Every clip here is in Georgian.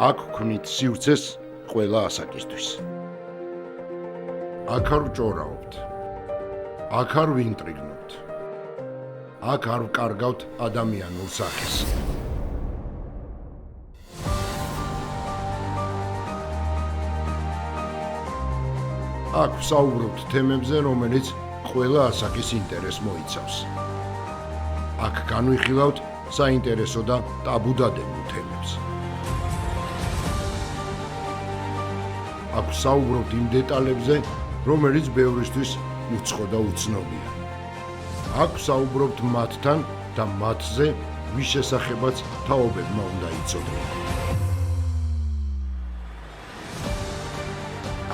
აქ ვქნით სივრცეს ყველა ასაკისთვის. აქ არ ვჭორავთ. აქ არ ვინტრიგნობთ. აქ არ ვკარგავთ ადამიანურ სახეს. აქ ვსაუბრობთ თემებზე, რომელიც ყველა ასაკის ინტერესს მოიცავს. აქ განვიხილავთ საინტერესო და ტაბუდადებულ თემებს. აქ ვსაუბრობთ იმ დეტალებზე, რომელიც ბევრისთვის უცხო და უცნობია. აქ ვსაუბრობთ მათთან და მათზე, ვის შესახებაც თაობებმა უნდა იცოდნენ.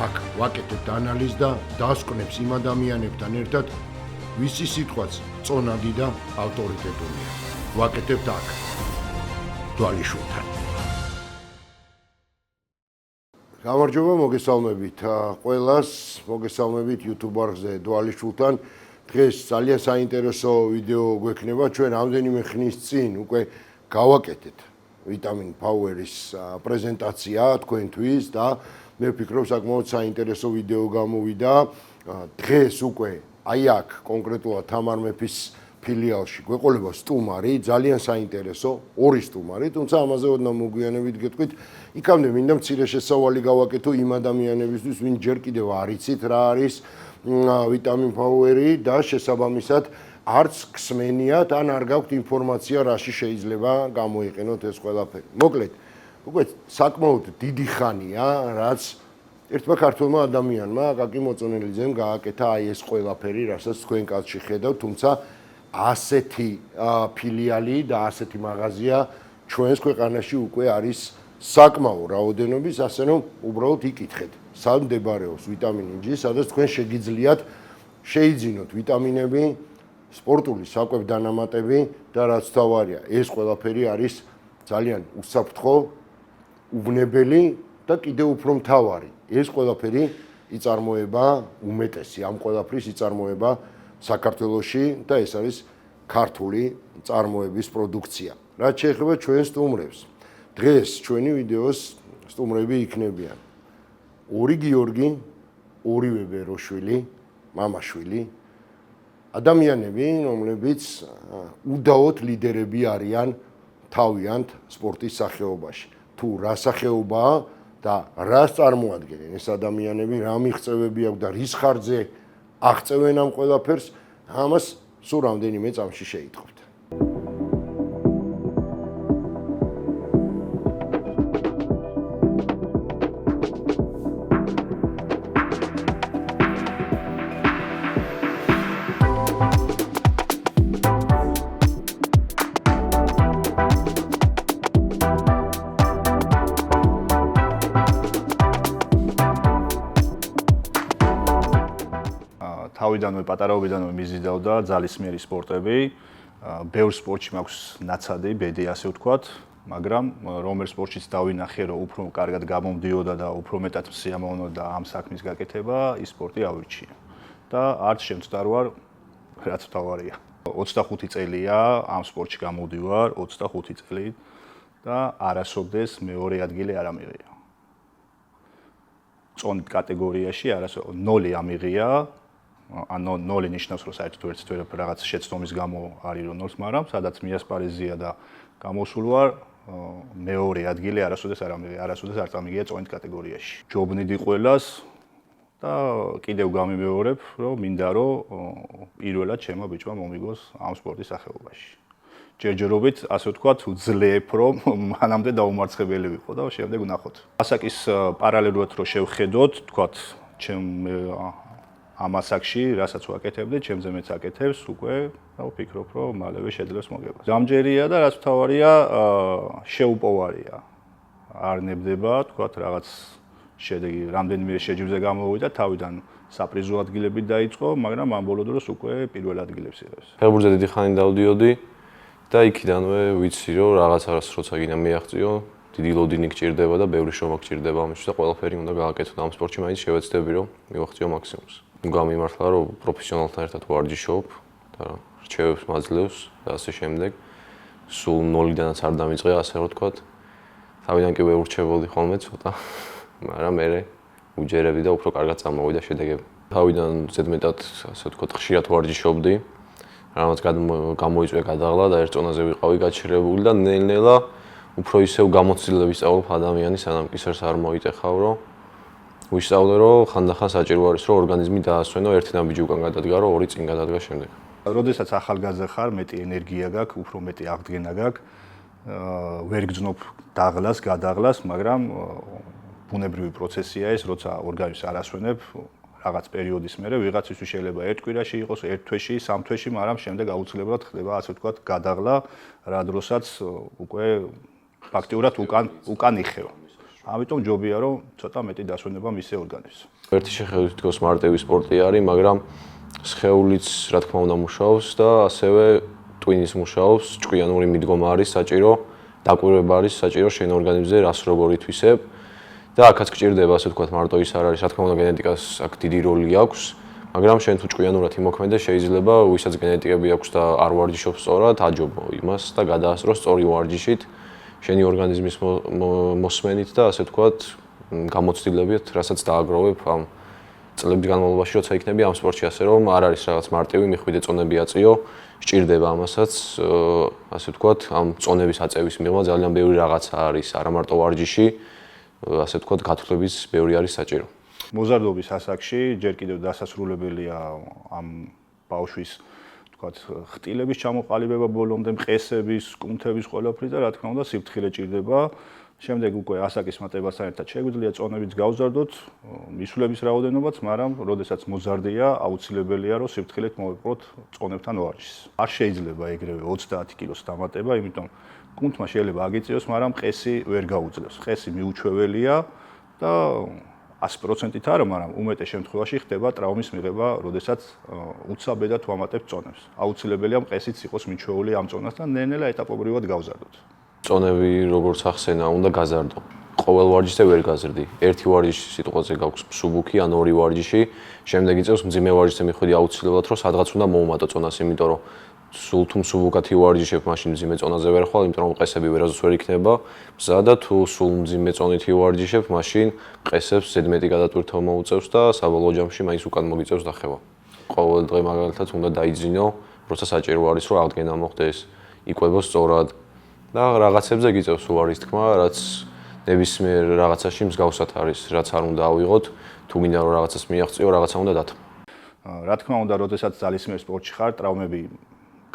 აქ ვაკეთებთ ანალიზს და დასკვნებს იმ ადამიანებთან ერთად, ვისი სიტყვაც წონადი და ავტორიტეტულია. ვაკეთებთ აქ, დვალიშვილთან. გამარჯობა, მოგესალმებით ყველას, მოგესალმებით YouTube არხზე დვალიშვილთან. დღეს ძალიან საინტერესო ვიდეო გვექნება. ჩვენ რამდენიმე ხნის წინ უკვე გავაკეთეთ ვიტამინ Power-ის პრეზენტაცია თქვენთვის და მე ვფიქრობ საკმაოდ საინტერესო ვიდეო გამოვიდა. დღეს უკვე აი აქ კონკრეტულად თამარ მეფის ფილიალში გვეყოლება სტუმარი, ძალიან საინტერესო, ორი სტუმარი, თუმცა ამაზე ოდნავ მოგვიანებით გეტყვით. იქამდე მინდა მცირე შესავალი გავაკეთო იმ ადამიანებისთვის, ვინც ჯერ კიდევ არ იცით რა არის ვიტამინ Power-ი და შესაბამისად არც გსმენიათ ან არ გაქვთ ინფორმაცია, რაში შეიძლება გამოიყენოთ ეს ყველაფერი. მოკლედ, უკვე საკმაოდ დიდი ხანია, რაც ერთმა ქართველმა ადამიანმა, აკაკი მოწონელიძემ გააკეთა აი ეს ყველაფერი, რასაც თქვენ კაცში ხედავთ, თუმცა ასეთი ფილიალი და ასეთი მაღაზია ჩვენს ქვეყანაში უკვე არის საკმაო რაოდენობის, ასე რომ უბრალოდ იკითხეთ, სად მდებარეობს ვიტამინი G, სადაც თქვენ შეგიძლიათ შეიძინოთ ვიტამინები, სპორტული საკვებ-დანამატები და რაც თავარია, ეს ყველაფერი არის ძალიან უსაფრთხო, უბნებელი და კიდევ უფრო მთავარი. ეს ყველაფერი იწარმოება უმეტესი ამ ყველაფრის იწარმოება საქართველოში და ეს არის ქართული წარმოების პროდუქცია. რაც შეეხება ჩვენ სტუმრებს. დღეს ჩვენი ვიდეოს სტუმრები იქნებიან ორი გიორგი, ორივე ბეროშვილი, მამაშვილი, ადამიანები, რომლებიც უდაოდ ლიდერები არიან თავიანთ სპორტის სახეობაში. თუ რა სახეობაა და რას წარმოადგენენ ეს ადამიანები, რა მიღწევები აქვს და რის ხარჯზე აღწევენ ამ ყველაფერს, ამას სულ რამდენიმე წამში შეიტყობთ. თავიდანვე პატარაობიდანვე მიზიდავდა ძალისმიერი სპორტები. ბევრ სპორტში მაქვს ნაცადი, ბედი ასე ვთქვათ, მაგრამ რომელ სპორტშიც დავინახე, რომ უფრო კარგად გამომდიოდა და უფრო მეტად სიამოვნოდა ამ საქმის გაკეთება, ის სპორტი ავირჩია. და არც შემწდარ ვარ, რაც თავარია. 25 წელია ამ სპორტში გამოვდივარ, 25 წელი და არასოდეს მეორე ადგილი არ ამიღია. წონით კატეგორიაში არასოდეს 0 ამიღია. ანუ 0 ნიშნავს, რომ საერთოდ ვერც რაღაც შეცდომის გამო არის რომ 0-ს, მაგრამ სადაც მიასპარეზია და გამოსულ ვარ, მეორე ადგილი არასოდეს არ ამიღია, არასოდეს არ წამიგია წონით კატეგორიაში. ჯობნიდი ყველას და კიდევ გამიმეორებ, რომ მინდა რომ პირველად ჩემო ბიჭმა მომიგოს ამ სპორტის სახეობაში. ჯერჯერობით, ასე ვთქვათ, ვძლებ, რომ მანამდე დაუმარცხებელი ვიყო და შემდეგ ვნახოთ. ასაკის პარალელურად რო შევხედოთ, ვთქვათ, ჩემ ამ ასაკში, რასაც ვაკეთებდი, ჩემზე მეც აკეთებს, უკვე ვფიქრობ, რომ მალევე შეძლებს მოგებას. გამჯერია და რაც თავარია, შეუპოვარია. არ ნებდება, თქვათ, რაღაც შედეგი, რამდენიმე შეჯიბრზე გამოვიდა, თავიდან საპრიზო ადგილები დაიწყო, მაგრამ ამ ბოლო დროს უკვე პირველ ადგილებს იღებს. ფეხბურთზე დიდი ხანი დავდიოდი და იქიდანვე ვიცი, რომ რაღაცას როცა გინდა მიაღწიო, დიდი ლოდინი გჭირდება და ბევრი შრომა გჭირდება ამისთვის და ყველაფერი უნდა გააკეთო. ამ სპორტში მაინც შევეცდები, რომ მივაღწიო მაქსიმუმს. გამიმართლა, რომ პროფესიონალთან ერთად ვარჯიშობ და რჩევებს მაძლევს და ასე შემდეგ. სულ 0-დანაც არ დამიწყე, ასე რომ ვთქვათ. თავიდან კი ვეურჩებოდი ხოლმე ცოტა, მაგრამ მე უჯერებდი და უფრო კარგად წამოვიდა შედეგები. თავიდან ზედმეტად, ასე ვთქვათ, ხშირად ვარჯიშობდი. რამაც გამოიწვია გადაღლა და ერთ წონაზე ვიყავი გაჩერებული და ნელ-ნელა უფრო ისევ გამოცდილები ვისწავლობ ადამიანის, სანამ კისერს არ მოიტეხავ, რომ ვისწავლე, რომ ხანდახან საჭირო არის, რომ ორგანიზმი დაასვენო, ერთი ნაბიჯი უკან გადადგა, რომ ორი წინ გადადგა შემდეგ. როდესაც ახალგაზრდა ხარ, მეტი ენერგია გაქვს, უფრო მეტი აღდგენა გაქვს, ვერ გძნობ დაღლას, გადაღლას, მაგრამ ბუნებრივი პროცესია ეს, როცა ორგანიზმს არ ასვენებ, რაღაც პერიოდის მერე ვიღაცისთვის შეიძლება ერთ კვირაში იყოს, ერთ თვეში, სამ თვეში, მაგრამ შემდეგ აუცილებლად ხდება, ასე ვთქვათ, გადაღლა, რა დროსაც უკვე ფაქტიურად უკან იხევა. ამიტომ ჯობია, რომ ცოტა მეტი დასვენება მისცე ორგანიზმს. ერთი შეხედვით თქოს მარტივი სპორტი არის, მაგრამ სხეულიც რა თქმა უნდა მუშაობს და ასევე ტვინის მუშაობს, ჭკვიანური მიდგომა არის საჭირო, დაკვირვება არის საჭირო შენ ორგანიზმზე რას როგორ ითვისებ და აქაც გჭირდება, ასე ვთქვათ, მარტო ის არ არის, რა თქმა უნდა გენეტიკას აქ დიდი როლი აქვს, მაგრამ შენ თუ ჭკვიანურად იმოქმედე, შეიძლება ვისაც გენეტიკები აქვს და არ ვარჯიშობს სწორად, აჯობო იმას და გადაასწრო სწორი ვარჯიშით შენი ორგანიზმის მოსმენით და ასე ვთქვათ, გამოცდილებით, რასაც დააგროვებ ამ წლების განმავლობაში, როცა იქნები ამ სპორტში, ასე რომ არ არის რაღაც მარტივი მიხვიდე წონები აწიო, სჭირდება ამასაც, ასე ვთქვათ, ამ წონების აწევის მიღმა ძალიან ბევრი რაღაცა არის, არა მარტო ვარჯიში, ასე ვთქვათ, გათვლების ბევრი არის საჭირო. მოზარდობის ასაკში ჯერ კიდევ დასასრულებელია ამ ბავშვის ვთქვათ, ხტილების ჩამოყალიბება ბოლომდე, მყესების, კუნთების ყველაფრის და რა თქმა უნდა, სიფრთხილე ჭირდება. შემდეგ უკვე ასაკის მატებასთან ერთად შეგვიძლია წონებიც გავზარდოთ, მისვლების რაოდენობაც, მაგრამ როდესაც მოზარდია, აუცილებელია, რომ სიფრთხილეთ მოვეპყროთ წონებთან ვარჯიშს. არ შეიძლება ეგრევე 30 კილოს დამატება, იმიტომ კუნთმა შეიძლება აგიწიოს, მაგრამ მყესი ვერ გაუძლევს. მყესი მიუჩვეველია და 100%-ით არა, მაგრამ უმეტეს შემთხვევაში ხდება ტრავმის მიღება, როდესაც უცაბედად ვამატებთ წონებს. აუცილებელია მყესიც იყოს მიჩვეული ამ წონას და ნელ-ნელა ეტაპობრივად გავზარდოთ. წონები როგორც ახსენა, უნდა გაზარდო. ყოველ ვარჯიშზე ვერ გაზრდი. ერთი ვარჯიში სიტყვაზე გაქვს მსუბუქი, ან ორი ვარჯიში, შემდეგ იწევს მძიმე ვარჯიშზე მიხვედი აუცილებლად, რომ სადღაც უნდა მოუმატო წონას, იმიტომ რომ სულ თუ მსუბუქად ვარჯიშებ, მაშინ მძიმე წონაზე ვერ ხვალ, იმიტომ რომ მყესები ვერასდროს ვერ იქნება. მზა და თუ სულ მძიმე წონით ვარჯიშებ, მაშინ მყესებს ზედმეტი გადატვირთვა მოუწევს და საბოლოო ჯამში მაინც უკან მოგიწევს დახევა. ყოველ დღე მაგალითად უნდა დაიძინო, როცა საჭირო არის, რომ აღდგენა მოხდეს, იკვებო სწორად და რაღაცებზე გიწევს უარის თქმა, რაც ნებისმიერ რაღაცაში მსგავსად არის, რაც არ უნდა ავიღოთ, თუ მინდა რომ რაღაცას მიაღწიო, რაღაცა უნდა დათმო. რა თქმა უნდა, როდესაც ძალისმიერ სპორტში ხარ, ტრავმები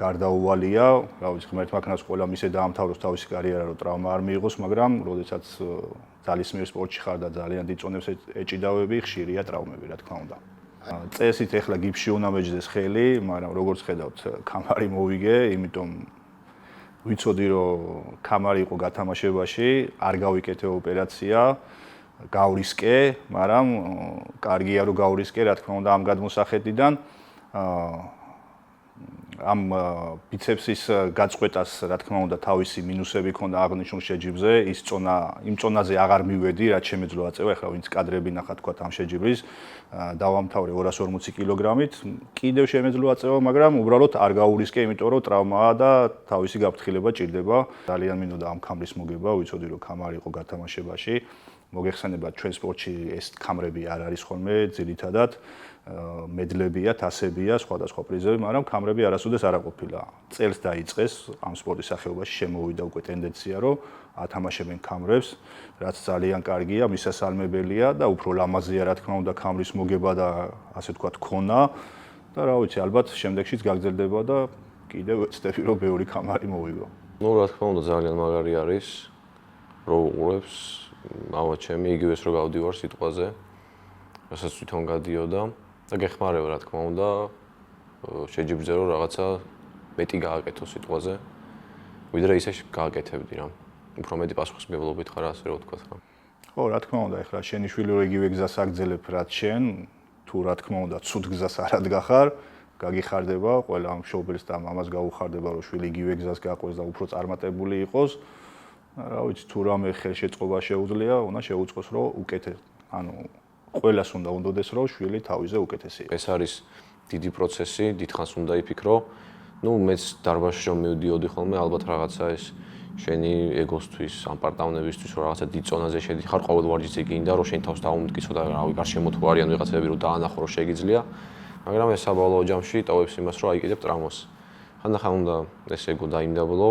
გარდაუვალია, რა ვიცი, ღმერთმა ქნას ყველა მისე დაამთავროს თავისი კარიერა, რომ ტრავმა არ მიიღოს, მაგრამ როდესაც ძალისმიერ სპორტში ხარ და ძალიან დიდ წონებს ეჭიდავები, ხშირია ტრავმები, რა თქმა უნდა. წესით ეხლა გიფში უნდა მეჯდეს ხელი, მაგრამ როგორც ხედავთ, კამარი მოვიგე, იმიტომ ვიცოდი, რომ კამარი იყო გათამაშებაში, არ გავიკეთე ოპერაცია, გავრისკე, მაგრამ კარგია რომ გავრისკე, რა თქმა უნდა, ამ გადმოსახედიდან ამ ბიცეპსის გაწყვეტას, რა თქმა უნდა, თავისი მინუსები ქონდა აღნიშნულ შეჯიბრზე, იმ წონაზე აღარ მივედი, რაც შემეძლო აწევა, ეხლა ვინც კადრები ნახა, თქვა ამ შეჯიბრის, დავამთავრე 240 კილოგრამით, კიდევ შემეძლო აწევა, მაგრამ უბრალოდ არ გაურისკე, იმიტომ რომ ტრავმაა და თავისი გაფრთხილება ჭირდება. ძალიან მინდოდა ამ კამრის მოგება, ვიცოდი რომ კამარი იყო გათამაშებაში. მოგეხსენებათ, ჩვენ სპორტში ეს კამრები არ არის ხოლმე ძირითადად მედლებია, თასებია, სხვადასხვა პრიზები, მაგრამ კამრები არასოდეს არ აყოფილა. წელს დაიწყეს ამ სპორტის სახეობაში შემოვიდა უკვე ტენდენცია, რომ ათამაშებენ კამრებს, რაც ძალიან კარგია, მისასალმებელია და უფრო ლამაზია, რა თქმა უნდა, კამრის მოგება და ასე ვთქვათ, ქონა და რა ვიცი, ალბათ შემდეგშიც გაგრძელდება და კიდევ ვეცდები, რომ ბევრი კამარი მოვიგო. ნუ რა თქმა უნდა, ძალიან მაგარი არის, რო უყურებს, ავა ჩემი იგივეს რო გავდივარ სიტყვაზე, რასაც თვითონ გადიოდა. და გეხმარება რა თქმა უნდა შეჯიბრზე რომ რაღაცა მეტი გააკეთო სიტყვაზე ვიდრე ისე გააკეთებდი რა უფრო მეტი პასუხისმგებლობით ხარ ასე რომ ვთქვათ რა ხო რა თქმა უნდა ეხლა შენი შვილი რო იგივე გზას აგრძელებ რაც შენ თუ რა თქმა უნდა ცუდ გზას არ ადგახარ გაგიხარდება ყველა ამ შოუბერს და მამას გაუხარდება რომ შვილი იგივე გზას გაყვეს და უფრო წარმატებული იყოს რა ვიცი თუ რამე ხელშეწყობა შეუძლია უნდა შეუწყოს რომ უკეთეს ანუ ყველას უნდა უნდოდეს რომ შვილი თავიზე უკეთესი ეს არის დიდი პროცესი დიდხანს უნდა იფიქრო ნუ მეც დარბაზში რომ მივდიოდი ხოლმე ალბათ რაღაცა ეს შენი ეგოსთვის, ამ პარტნიორებისთვის რომ რაღაცა დიდ ზონაზე შედიხარ, ყოველ ვარჯიშზე გინდა რომ შენ თავს დაუმტკიცო და რავი, გარშემო თუ არიან ვიღაცები რომ დაანახო რომ შეგიძლია, მაგრამ ეს საბოლოო ჯამში ტოვებს იმას რომ აიკიდებ ტრამვას. ხანდახან უნდა ეს ეგო დაიმდაბლო,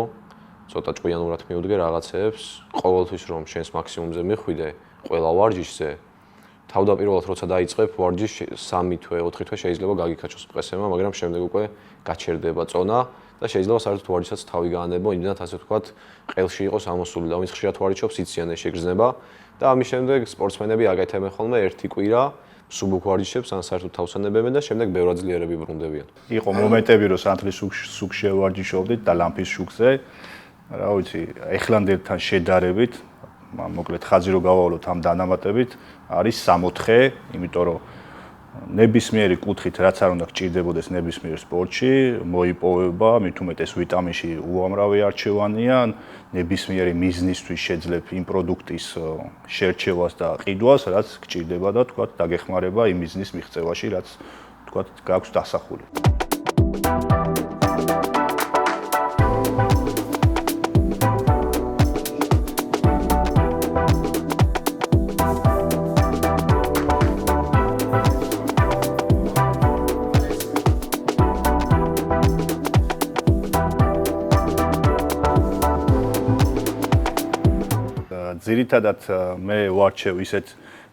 ცოტა ჭკვიანურად მიუდგე რაღაცეებს, ყოველთვის რომ შენს მაქსიმუმზე მიხვიდე ყველა ვარჯიშზე. თავდაპირველად როცა დაიწყებ ვარჯიშს 3 თვე, 4 თვე შეიძლება გაგიქაჩოს პრესება, მაგრამ შემდეგ უკვე გაჩერდება წონა და შეიძლება საერთოდ ვარჯიშსაც თავი გაანებო, იმდენად ასე ვთქვათ, ყელში იყოს ამოსული და ვინც ხშირად ვარჯიშობს, იციან ეს შეგრძნება და ამის შემდეგ სპორტსმენები აკეთებენ ხოლმე ერთი კვირა სუბუქ ვარჯიშებს, ან საერთოდ თავს ანებებენ და შემდეგ ბევრ აძლიერები ბრუნდებიან. იყო მომენტები, რომ სანთლის სუქში ვარჯიშობდით და ლამპის შუქზე. რა ვიცი, ეხლანდელთან შედარებით, მოკლედ ხაზი რო გავავალოთ ამ დანამატებით, არის 64, იმიტომ რომ ნებისმიერი კუთხით რაც არ უნდა გჭირდებოდეს ნებისმიერ სპორტში, მოიპოვება, მით უმეტეს ვიტამინში უამრავი არჩევანია, ნებისმიერი მიზნისთვის შეძლებ იმ პროდუქტის შერჩევას და ყიდვას, რაც გჭირდება და თქვათ დაგეხმარება იმ მიზნის მიღწევაში, რაც თქვათ გაქვს დასახული. ძირითადად მე ვარჩევ ისეთ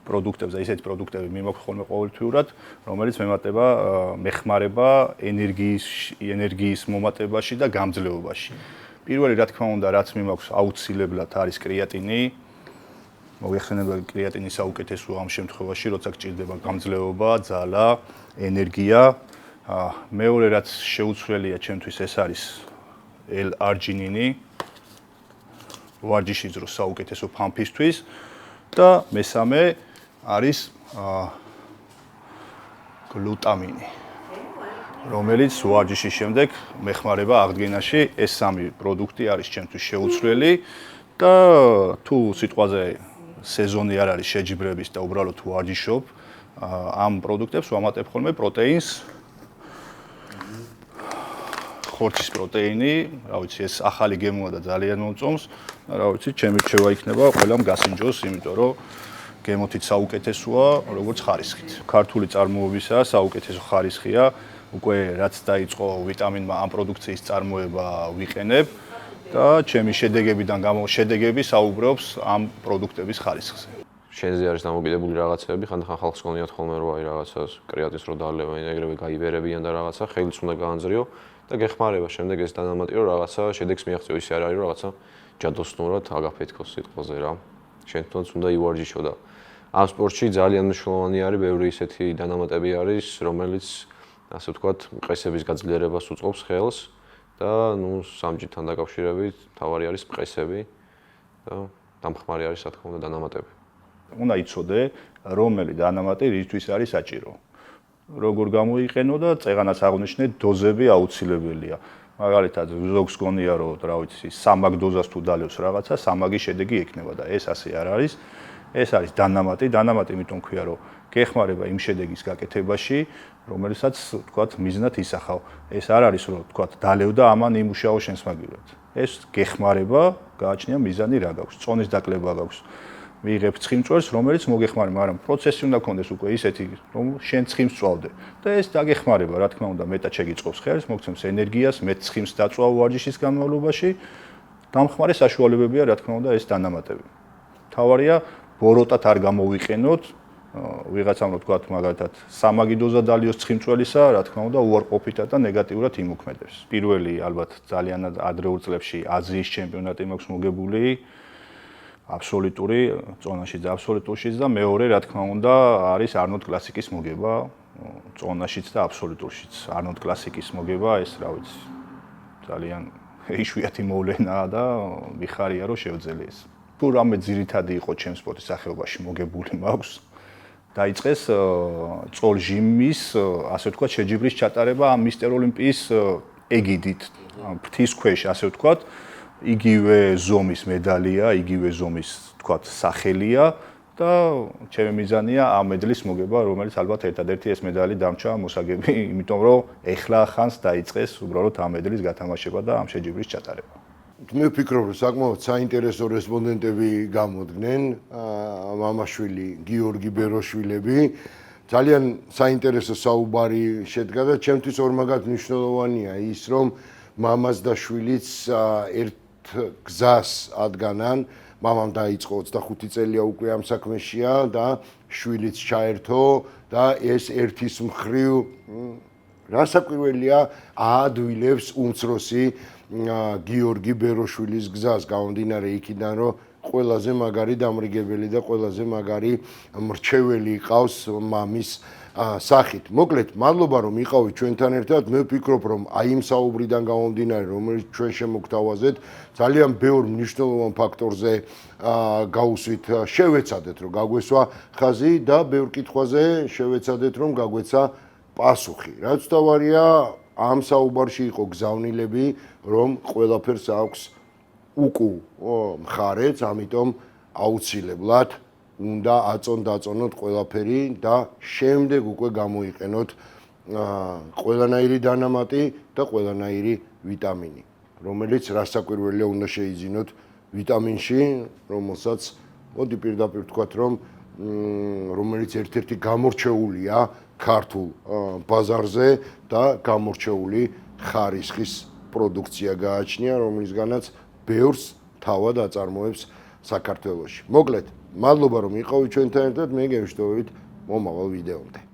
პროდუქტებს და ისეთ პროდუქტები მიმოქ ხოლმე ყოველთვიურად, რომელიც მეხმარება ენერგიის მომატებაში და გამძლეობაში. პირველი რა თქმა უნდა, რაც მიმოქს აუცილებლად არის კრეატინი. მოგეხსენება კრეატინის საუკეთესო ამ შემთხვევაში, როცა გჭირდება გამძლეობა, ძალა, ენერგია. მეორე რაც შეუცვლელია ჩემთვის ეს არის L-არჯინინი. ვარჯიშის დროს საუკეთესო ფამფისთვის და მესამე არის გლუტამინი, რომელიც ვარჯიშის შემდეგ მეხმარება აღდგენაში. ეს 3 პროდუქტი არის ჩემთვის შეუცვლელი და თუ სიტყვაზე სეზონი არ არის შეჯიბრების და უბრალოდ ვარჯიშობ, ამ პროდუქტებს ვამატებ ხოლმე პროტეინს. ხორცის პროტეინი, რა ვიცი, ეს ახალი გემოა და ძალიან მომწონს. რა ვიცი, ჩემი რჩევა იქნება ყველამ გასინჯოს, იმიტომ რომ გემოთიც საუკეთესოა, როგორც ხარისხით. ქართული წარმოებისაა, საუკეთესო ხარისხია. უკვე რაც დაიწყო ვიტამინმა ამ პროდუქციის წარმოება ვიყენებ და ჩემი შედეგები საუბრობს ამ პროდუქტების ხარისხზე. შენზე არის დამოკიდებული რაღაცეები, ხანდახან ხალხს გონიათ ხოლმე რომ აი რაღაცას კრეატინს რო დაალევენ, ეგრევე გაიბერებიან და რაღაცა ხელიც უნდა გაანძრიო და გეხმარება შემდეგ ეს დანამატი რომ რაღაცა შედეგს მიაღწიო, ისე არ არის რომ რაღაცა ჯადოსნურად აგაფეთქოს სიტყვაზე რა. შენ თვითონაც უნდა ივარჯიშო და ამ სპორტში ძალიან მნიშვნელოვანი არის, ბევრი ისეთი დანამატები არის, რომელიც ასე ვთქვათ, მყესების გაძლიერებას უწყობს ხელს და ნუ სამჯთან დაკავშირებით თავარი არის მყესები და დამხმარე არის რა თქმა უნდა დანამატები. უნდა იცოდე, რომელი დანამატი რისთვის არის საჭირო. როგორ გამოიყენო და წეღანას აღნიშნე დოზები აუცილებელია. მაგალითად, ზოგს გონია რომ რა ვიცი, სამაგ დოზას თუ დალევს რაღაცა, სამაგის შედეგი ექნება და ეს ასე არ არის. ეს არის დანამატი, დანამატი იმიტომ ქვია რომ გეხმარება იმ შედეგის გაკეთებაში, რომელსაც თქვათ მიზნად ისახავ. ეს არ არის რომ თქვათ დალევ და ამან იმუშაო შენს მაგივრად. ეს გეხმარება, გააჩნია მიზანი რა გაქვს, წონის დაკლება გაქვს. მიიღებ ცხიმწვერს, რომელიც მოგეხმარება, მაგრამ პროცესი უნდა გქონდეს უკვე ისეთი, რომ შენ ცხიმს წვავდე. და ეს დაგეხმარება, რა თქმა უნდა, მეტად შეგიწყობს ხელს, მოგცემს ენერგიას, მეტ ცხიმს დაწვავ ვარჯიშის განმავლობაში. დამხმარე საშუალებებია, რა თქმა უნდა, ეს დანამატები. თავარია, ბოროტად არ გამოვიყენოთ, ვიღაცამ რო თქვათ, მაგალითად, სამაგი დოზა დალიოს ცხიმწველისა, რა თქმა უნდა, უარყოფითად და ნეგატიურად იმოქმედებს. პირველი, ალბათ, ძალიან ადრეულ წლებში აზიის ჩემპიონატი მაქვს მოგებული. აბსოლუტური წონაშიც და აბსოლუტურშიც და მეორე რა თქმა უნდა არის არნოლდ კლასიკის მოგება წონაშიც და აბსოლუტურშიც. არნოლდ კლასიკის მოგება ეს რა ვიცი ძალიან იშვიათი მოვლენაა და მიხარია რომ შევძელი ეს. თუ რამე ძირითადი იყო ჩემს სპორტის სახეობაში მოგებული მაქვს დაიწყეს წოლჟიმის ასე ვთქვათ შეჯიბრის ჩატარება ამ მისტერ ოლიმპიის ეგიდით ფრთის ქვეშ ასე ვთქვათ იგივე ზომის მედალია, იგივე ზომის, თქვათ, სახელია და ჩემი მიზანია ამ მედლის მოგება, რომელიც ალბათ ერთადერთი ეს მედალი დამჭა მოსაგები, იმიტომ რომ ეხლა ხანს დაიწყეს უბრალოდ ამ მედლის გათამაშება და ამ შეჯიბრის ჩატარება. მე ვფიქრობ, რომ საკმაოდ საინტერესო რესპონდენტები გამოდგნენ, მამაშვილი, გიორგი ბეროშვილები. ძალიან საინტერესო საუბარი შედგა და ჩემთვის ორმაგად მნიშვნელოვანია ის, რომ მამას და შვილიც ერთ გზას ადგენან. მამამ დაიწყო 25 წელია უკვე ამ საქმეშია და შვილიც ჩაერთო და ეს ერთის მხრივ რასაკვირველია აადვილებს უმცროსი გიორგი ბეროშვილის გზას გამომდინარე იქიდან, რომ ყველაზე მაგარი დამრიგებელი და ყველაზე მაგარი მრჩეველი ყავს მამის სახით. მოკლედ, მადლობა რომ იყავით ჩვენთან ერთად. მე ვფიქრობ, რომ აი იმ საუბრიდან გამომდინარე, რომელიც ჩვენ შემოგთავაზეთ, ძალიან ბევრ მნიშვნელოვან ფაქტორზე გავუსვით, შევეცადეთ, რომ გაგვესვა ხაზი და ბევრ კითხვაზე შევეცადეთ, რომ გაგვეცა პასუხი. რაც თავარია, ამ საუბარში იყო გზავნილები, რომ ყველაფერს აქვს უკუ მხარეც, ამიტომ აუცილებლად უნდა აწონ-დაწონოთ ყველაფერი და შემდეგ უკვე გამოიყენოთ ყველანაირი დანამატი და ყველანაირი ვიტამინი, რომელიც რასაკვირველია უნდა შეიძინოთ ვიტამინში, რომელსაც მოდი პირდაპირ ვთქვათ, რომ რომელიც ერთ-ერთი გამორჩეულია ქართულ ბაზარზე და გამორჩეული ხარისხის პროდუქცია გააჩნია, რომლისგანაც ბევრს თავად აწარმოებს საქართველოში. მოკლედ, მადლობა რომ იყავით ჩვენთან ერთად, მე გემშვიდობებით მომავალ ვიდეომდე.